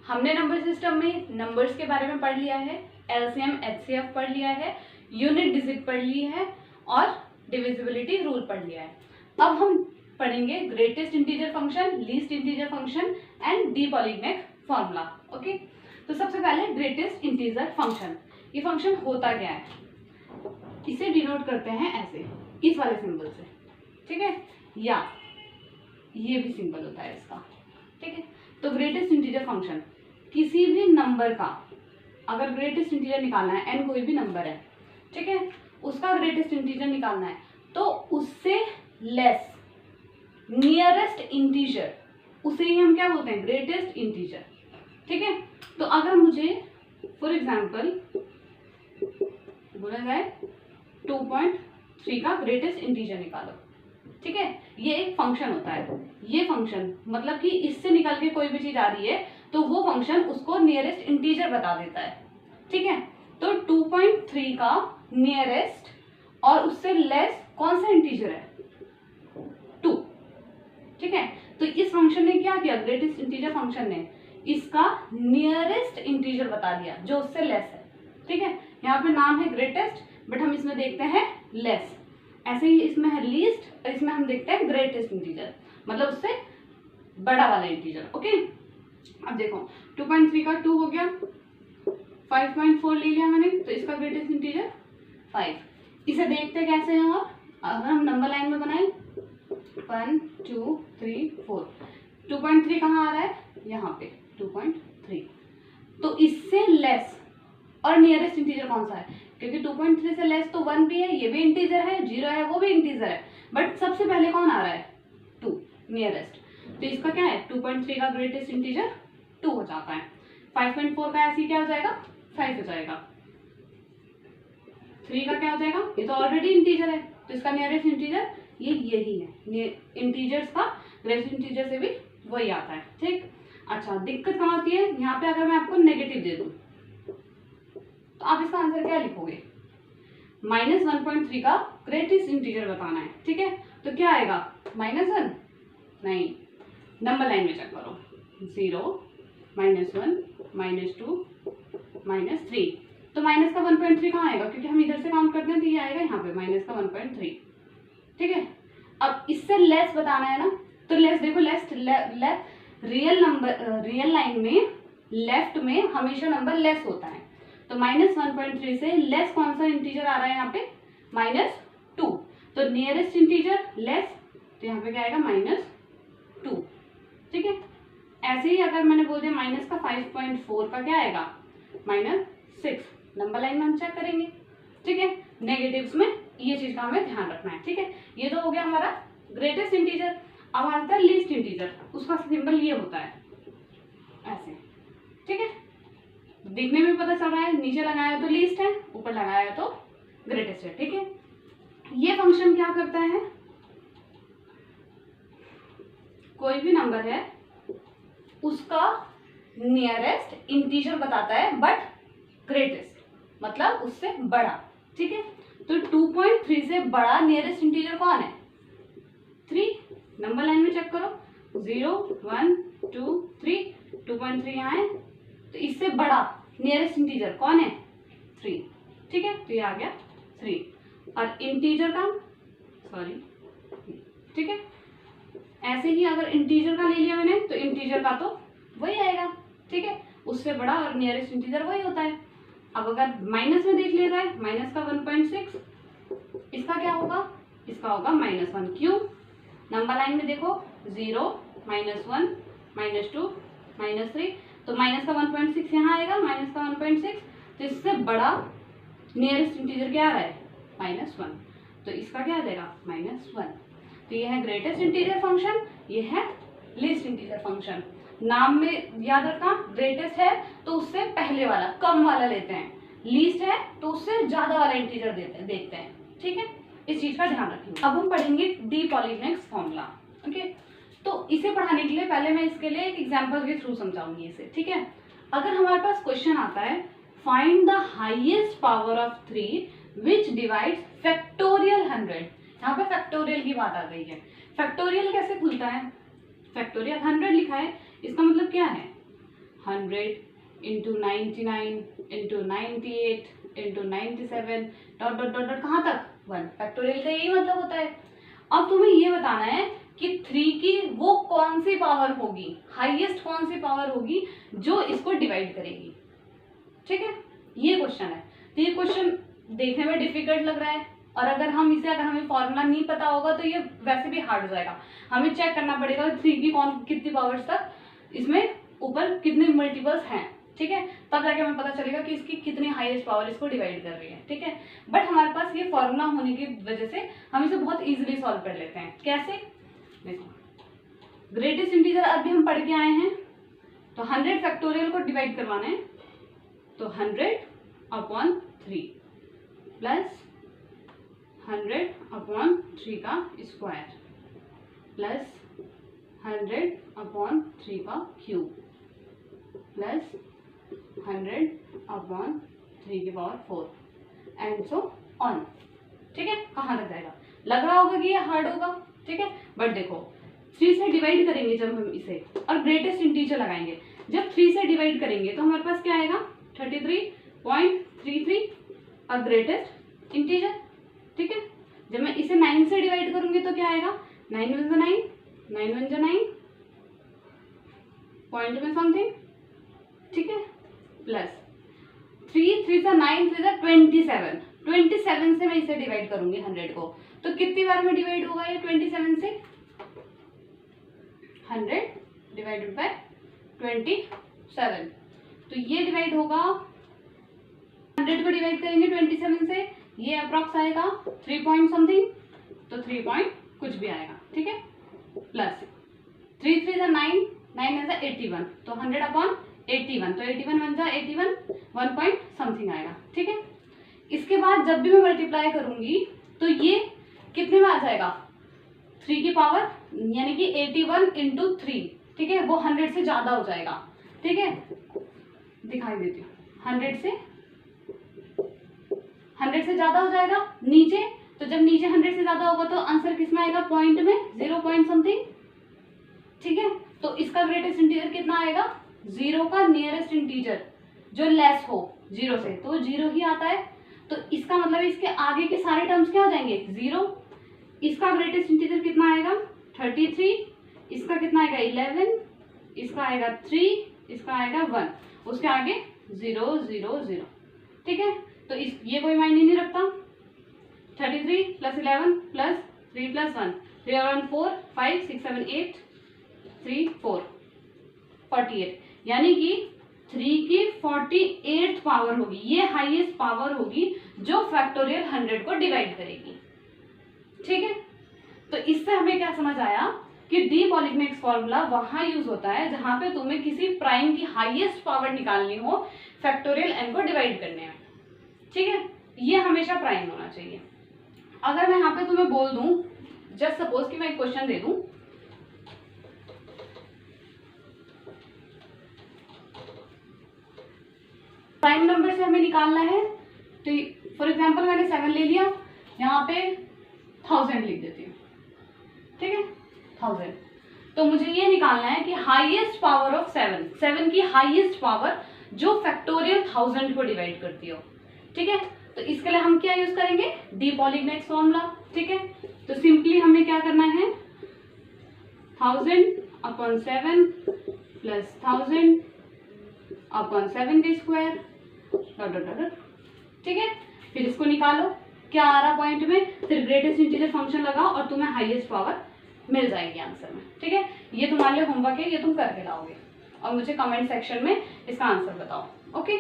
हमने number system में numbers के बारे में पढ़ लिया है, एलसीएम एचसीएफ पढ़ लिया है, यूनिट डिजिट पढ़ ली है और डिविजिबिलिटी रूल पढ़ लिया है। अब हम पढ़ेंगे greatest integer function, least integer function and de Polignac formula. Okay, तो सबसे पहले ग्रेटेस्ट इंटीजर फंक्शन। ये फंक्शन होता क्या है, इसे डिनोट करते हैं ऐसे, इस वाले सिंबल से, ठीक है, या ये भी सिंबल होता है इसका, ठीक है। तो ग्रेटेस्ट इंटीजर फंक्शन, किसी भी नंबर का अगर ग्रेटेस्ट इंटीजर निकालना है, एन कोई भी नंबर है, ठीक है, उसका ग्रेटेस्ट इंटीजर निकालना है तो उससे लेस नियरेस्ट इंटीजर, उसे ही हम क्या बोलते हैं, ग्रेटेस्ट इंटीजर, ठीक है। तो अगर मुझे फॉर एग्जांपल बोला जाए 2.3 का ग्रेटेस्ट इंटीजर निकालो, ठीक है, ये एक फंक्शन होता है। ये फंक्शन मतलब कि इससे निकल के कोई भी चीज आ रही है तो वो फंक्शन उसको नियरेस्ट इंटीजर बता देता है, ठीक है। तो 2.3 का नियरेस्ट और उससे लेस कौन सा इंटीजर है, 2, ठीक है। तो इस फंक्शन ने क्या किया, ग्रेटेस्ट इंटीजर फंक्शन ने इसका नियरेस्ट इंटीजर बता दिया जो उससे लेस है, ठीक है। यहाँ पे नाम है ग्रेटेस्ट, बट हम इसमें देखते हैं लेस। ऐसे ही इसमें है लीस्ट और इसमें हम देखते हैं ग्रेटेस्ट इंटीजर, मतलब उससे बड़ा वाला इंटीजर। ओके, अब देखो 2.3 का 2 हो गया, 5.4 ले लिया मैंने, तो इसका ग्रेटेस्ट इंटीजर 5। इसे देखते कैसे हैं, और अगर हम नंबर लाइन में बनाए 1 2 3 4, 2.3 कहाँ आ रहा है, यहाँ पे 2.3। तो इससे लेस और नियरेस्ट इंटीजर कौन सा है, क्योंकि 2.3 से लेस तो 1 भी है, ये भी इंटीजर है, 0 है, वो भी इंटीजर है, बट सबसे पहले कौन आ रहा है, 2 नियरेस्ट। तो इसका क्या है, 2.3 का ग्रेटेस्ट इंटीजर 2 हो जाता है। 5.4 का ऐसे क्या हो जाएगा, 5 हो जाएगा। 3 का क्या हो जाएगा, ये तो ऑलरेडी इंटीजर है, तो इसका नियरेस्ट इंटीजर यही है। इंटीजर्स का ग्रेटेस्ट इंटीजर से भी वही आता है, ठीक। अच्छा, दिक्कत कहाँ आती है, यहाँ पे अगर मैं आपको नेगेटिव दे दूं तो आप इसका आंसर क्या लिखोगे, -1.3 का ग्रेटेस्ट इंटीजर बताना है, ठीक है। तो क्या आएगा, -1, नहीं, नंबर लाइन में चेक करो, 0 -1 -2 -3। तो माइनस का 1.3 कहाँ आएगा, क्योंकि हम इधर से काउंट करते हैं तो ये आएगा यहाँ पे माइनस का 1.3, ठीक है। अब इससे लेस बताना है ना, तो लेस देखो, रियल नंबर, रियल लाइन में लेफ्ट में हमेशा नंबर लेस होता है, तो -1.3 से लेस कौन सा इंटीजर आ रहा है यहाँ पे, -2। तो नियरेस्ट इंटीजर लेस, तो यहाँ पे क्या आएगा, -2, ठीक है। ऐसे ही अगर मैंने बोल दिया माइनस का 5.4 का क्या आएगा, -6। नंबर लाइन में हम चेक करेंगे, ठीक है। नेगेटिव्स में ये चीज का हमें ध्यान रखना है, ठीक है। ये तो हो गया हमारा ग्रेटेस्ट इंटीजर। अब आता है लीस्ट इंटीजर, उसका सिंबल ये होता है ऐसे, ठीक है। देखने में पता चल रहा है, नीचे लगाया तो लीस्ट है, ऊपर लगाया तो ग्रेटेस्ट है, ठीक है। ये फंक्शन क्या करता है, कोई भी नंबर है उसका नियरेस्ट इंटीजर बताता है, बट ग्रेटेस्ट मतलब उससे बड़ा, ठीक है। तो 2.3 से बड़ा नियरेस्ट इंटीजर कौन है, 3। नंबर लाइन में चेक करो, 0 1 2 3, 2.3 यहाँ है, तो इससे बड़ा नियरेस्ट इंटीजर कौन है, 3, ठीक है। तो ये आ गया 3, और इंटीजर का ठीक है। ऐसे ही अगर इंटीजर का ले लिया मैंने तो इंटीजर का तो वही आएगा, ठीक है, उससे बड़ा और नियरेस्ट इंटीजर वही होता है। अब अगर माइनस में देख लिया जाए, माइनस का 1.6, इसका क्या होगा, इसका होगा -1। क्यों, नंबर लाइन में देखो 0 -1 -2 -3, तो माइनस का 1.6 यहाँ आएगा, माइनस का 1.6, तो इससे बड़ा नियरेस्ट इंटीजर क्या आ रहा है, -1, तो इसका क्या आ जाएगा, -1। तो ये है ग्रेटेस्ट इंटीजर फंक्शन, ये है लीस्ट इंटीजर फंक्शन। नाम में याद रखना, ग्रेटेस्ट है तो उससे पहले वाला कम वाला लेते हैं, लीस्ट है तो उससे ज्यादा वाला इंटीजर देखते हैं, ठीक है। इस चीज का ध्यान रखेंगे। अब हम पढ़ेंगे डी पॉलीगैक फॉर्मूला, ओके। तो इसे पढ़ाने के लिए पहले मैं इसके लिए एक एग्जांपल के थ्रू समझाऊंगी इसे, ठीक है। अगर हमारे पास क्वेश्चन आता है, find the highest power of 3 which divides factorial 100, यहाँ पे फैक्टोरियल की बात आ गई है। फैक्टोरियल कैसे खुलता है, फैक्टोरियल 100 लिखा है, इसका मतलब क्या है, 100 into 99 into 98 into 97 dot dot dot dot कहाँ तक 1। फैक्टोरियल का यही मतलब होता है। अब तुम्हें ये बताना है कि 3 की वो कौन सी पावर होगी, हाईएस्ट कौन सी पावर होगी जो इसको डिवाइड करेगी। ठीक है, ये क्वेश्चन है। तो ये क्वेश्चन देखने में डिफिकल्ट लग रहा है, और अगर हमें फॉर्मूला नहीं पता होगा तो ये वैसे भी हार्ड हो जाएगा। हमें चेक करना पड़ेगा 3 की कितनी पावर्स तक इसमें ऊपर कितने मल्टीपल्स हैं। ठीक है, तब जाके हमें पता चलेगा कि इसकी कितनी हाईएस्ट पावर इसको डिवाइड कर रही है। ठीक है, बट हमारे पास ये फॉर्मूला होने की वजह से हम इसे बहुत इजीली सॉल्व कर लेते हैं। कैसे, देखो, ग्रेटेस्ट इंटीजर अभी हम पढ़ के आए हैं, तो 100 फैक्टोरियल को डिवाइड करवाना है, तो 100/3 प्लस 100/3 का स्क्वायर प्लस 100/3 का क्यूब प्लस 100/3 की पावर 4 एंड सो ऑन। ठीक है, कहाँ तक जाएगा? लग रहा होगा कि ये हार्ड होगा। ठीक है, बट देखो 3 से डिवाइड करेंगे जब हम इसे, और ग्रेटेस्ट इंटीजर लगाएंगे, जब 3 से डिवाइड करेंगे तो हमारे पास क्या आएगा 33.33 और ग्रेटेस्ट इंटीजर। ठीक है, जब मैं इसे 9 से डिवाइड करूंगी तो क्या आएगा 9 1 9 9 1 9 पॉइंट में समथिंग। ठीक है, प्लस 3 3 से 9 3 से 27 27 से मैं इसे डिवाइड करूंगी 100 को, तो कितनी बार में डिवाइड होगा ये 27 से 100 डिवाइडेड बाय 27, तो ये डिवाइड होगा 100 को डिवाइड करेंगे 27 से, ये अप्रॉक्स आएगा 3 पॉइंट समथिंग, तो 3 पॉइंट कुछ भी आएगा। ठीक है, प्लस 3 3 से 9 9 से 81, तो 100/81, तो 81 1 जा 81 1 पॉइंट समथिंग आएगा। ठीक है, इसके बाद जब भी मैं मल्टीप्लाई करूंगी तो ये कितने में आ जाएगा 3 की पावर, यानी कि 81 इंटू 3। ठीक है, वो 100 से ज्यादा हो जाएगा। ठीक है, दिखाई देती हूँ, 100 से ज्यादा हो जाएगा नीचे, तो जब नीचे 100 से ज्यादा होगा तो आंसर किसमें आएगा पॉइंट में 0 पॉइंट समथिंग। ठीक है, तो इसका ग्रेटेस्ट इंटीजर कितना आएगा 0 का नियरेस्ट इंटीजर जो लेस हो 0 से, तो 0 ही आता है। तो इसका मतलब इसके आगे के सारे टर्म्स क्या हो जाएंगे 0। इसका ग्रेटेस्ट इंटीजर कितना आएगा 33, इसका कितना आएगा 11, इसका आएगा 3, इसका आएगा 1, उसके आगे 0 0 0। ठीक है, तो ये कोई मायने नहीं रखता। 33 + 11 + 3 + 1 3 और 1 4 5 6 7 8 3 4 48, यानी कि 3 की 48th पावर होगी, ये हाईएस्ट पावर होगी जो फैक्टोरियल 100 को डिवाइड करेगी। ठीक है, तो इससे हमें क्या समझ आया कि डी पॉलीगनेक्स फॉर्मूला वहां यूज होता है जहां पे तुम्हें किसी प्राइम की हाईएस्ट पावर निकालनी हो फैक्टोरियल n को डिवाइड करने में। ठीक है, ये हमेशा प्राइम होना चाहिए। अगर मैं यहाँ पे तुम्हें बोल दूं, जस्ट सपोज कि मैं एक क्वेश्चन दे दूं, प्राइम नंबर से हमें निकालना है, तो फॉर एग्जांपल मैंने 7 ले लिया, यहाँ पे 1000 लिख देती हूँ। ठीक है, 1000, तो मुझे ये निकालना है कि हाईएस्ट पावर ऑफ 7 की हाईएस्ट पावर जो फैक्टोरियल 1000 को डिवाइड करती हो। ठीक है, तो इसके लिए हम क्या यूज करेंगे डी पॉलीगनेक्स फॉर्मूला। ठीक है, तो सिंपली हमें क्या करना है 1000/7 + 1000/7 का स्क्वायर डॉट डॉट डॉट। ठीक है, फिर इसको निकालो क्या आ रहा पॉइंट में, फिर ग्रेटेस्ट इंटीजर फंक्शन लगाओ और तुम्हें हाईएस्ट पावर मिल जाएगी आंसर में। ठीक है, ये तुम्हारे लिए होमवर्क है, ये तुम करके लाओगे और मुझे कमेंट सेक्शन में इसका आंसर बताओ। ओके।